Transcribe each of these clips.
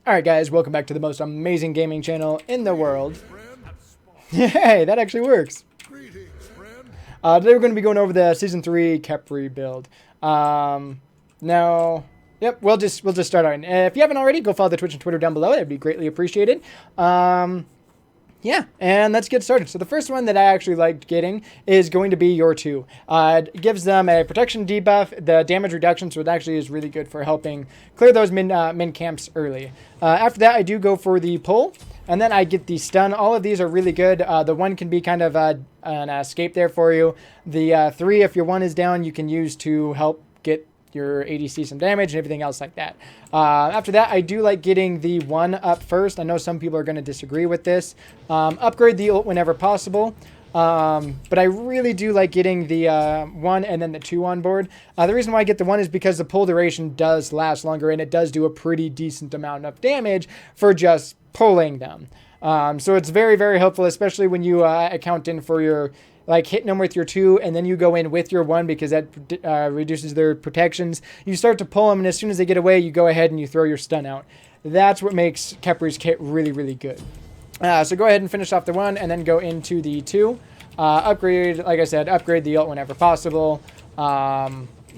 Alright guys, welcome back to the most amazing gaming channel in the world. Hey, that actually works. Today we're going to be going over the Season 3 Khepri build. We'll just start on. If you haven't already, go follow the Twitch and Twitter down below. That'd be greatly appreciated. Yeah, and let's get started. So the first one that I actually liked getting is going to be your 2. It gives them a protection debuff, the damage reduction, so it actually is really good for helping clear those min camps early. After that, I do go for the pull, and then I get the stun. All of these are really good. The 1 can be kind of an escape there for you. The 3, if your 1 is down, you can use to help get your ADC some damage and everything else like that. After that, I do like getting the 1 up first. I know some people are going to disagree with this. Upgrade the ult whenever possible. But I really do like getting the 1 and then the 2 on board. The reason why I get the 1 is because the pull duration does last longer and it does do a pretty decent amount of damage for just pulling them. So it's very, very helpful, especially when you account in for your hitting them with your 2 and then you go in with your 1 because that reduces their protections. You start to pull them, and as soon as they get away, you go ahead and you throw your stun out. That's what makes Khepri's kit really, really good. So go ahead and finish off the 1 and then go into the 2. Upgrade, like I said, upgrade the ult whenever possible.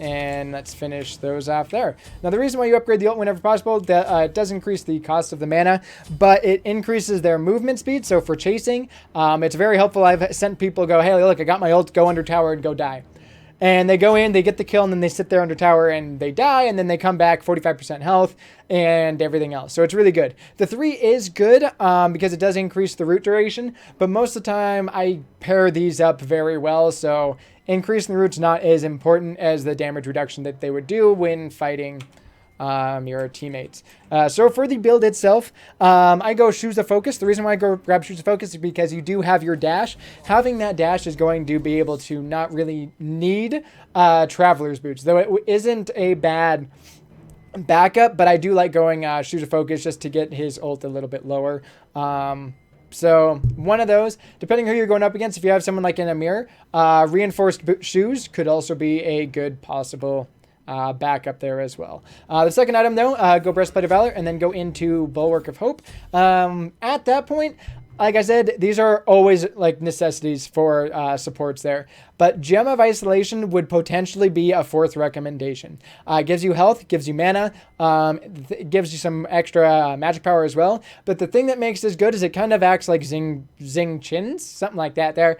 And let's finish those off there. Now, the reason why you upgrade the ult whenever possible, that it does increase the cost of the mana, but it increases their movement speed. So for chasing, it's very helpful. I've sent people go, hey, look, I got my ult, go under tower and go die. And they go in, they get the kill, and then they sit there under tower and they die, and then they come back 45% health and everything else. So it's really good. The 3 is good because it does increase the root duration, but most of the time I pair these up very well. So increasing the root's not as important as the damage reduction that they would do when fighting your teammates. So for the build itself, I go Shoes of Focus. The reason why I go grab Shoes of Focus is because you do have your dash. Having that dash is going to be able to not really need Traveler's Boots, though it isn't a bad backup, but I do like going Shoes of Focus just to get his ult a little bit lower. So one of those, depending who you're going up against, if you have someone like an Amir, reinforced shoes could also be a good possible backup there as well. The second item though, go Breastplate of Valor and then go into Bulwark of Hope. At that point, like I said, these are always like necessities for supports there. But Gem of Isolation would potentially be a 4th recommendation. Gives you health, gives you mana, gives you some extra magic power as well. But the thing that makes this good is it kind of acts like Zing Chin's, something like that there.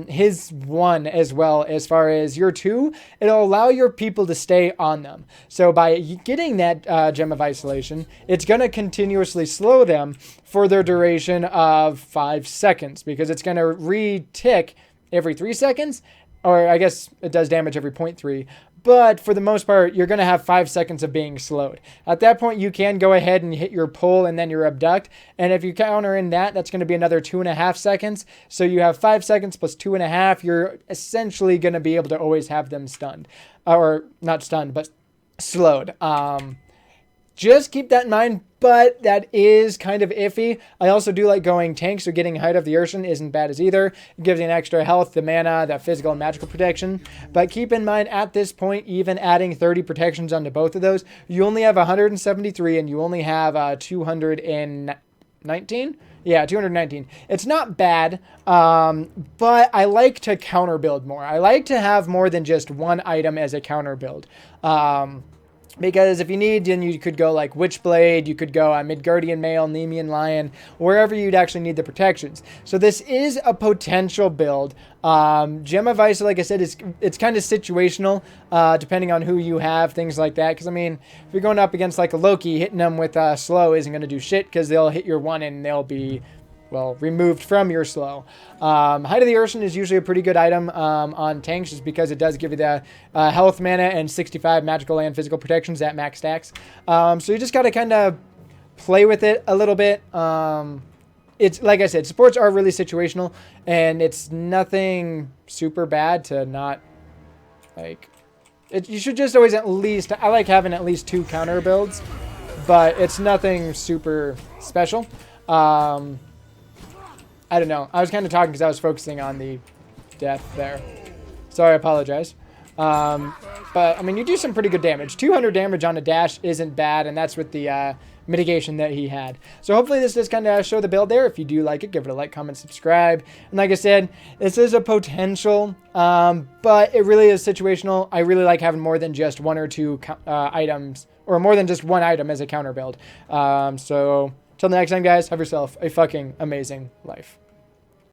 His 1 as well, as far as your 2, it'll allow your people to stay on them. So by getting that Gem of Isolation, it's going to continuously slow them for their duration of 5 seconds because it's going to re-tick every 3 seconds, or I guess it does damage every 0.3, but for the most part, you're going to have 5 seconds of being slowed. At that point, you can go ahead and hit your pull and then your abduct, and if you counter in that, that's going to be another 2.5 seconds, so you have 5 seconds plus 2.5, you're essentially going to be able to always have them stunned, or not stunned, but slowed. Just keep that in mind, but that is kind of iffy. I also do like going tank, so getting Height of the Urshan isn't bad as either. It gives you an extra health, the mana, the physical and magical protection. But keep in mind, at this point, even adding 30 protections onto both of those, you only have 173 and you only have 219? Yeah, 219. It's not bad, but I like to counter build more. I like to have more than just one item as a counter build. Because if you need, then you could go like Witchblade, you could go Midgardian Mail, Nemean Lion, wherever you'd actually need the protections. So this is a potential build. Gem of Ice, like I said, it's kind of situational, depending on who you have, things like that. Because, I mean, if you're going up against like a Loki, hitting them with slow isn't going to do shit because they'll hit your 1 and they'll be, well, removed from your slow. Height of the Urshan is usually a pretty good item on tanks just because it does give you the health, mana, and 65 magical and physical protections at max stacks. So you just got to kind of play with it a little bit. It's like I said, supports are really situational, and it's nothing super bad to not, like, you should just always at least, I like having at least 2 counter builds, but it's nothing super special. I don't know. I was kind of talking because I was focusing on the death there. Sorry, I apologize. But, I mean, you do some pretty good damage. 200 damage on a dash isn't bad, and that's with the mitigation that he had. So hopefully this does kind of show the build there. If you do like it, give it a like, comment, subscribe. And like I said, this is a potential, but it really is situational. I really like having more than just one or two items, or more than just one item as a counter build. So till the next time, guys, have yourself a fucking amazing life.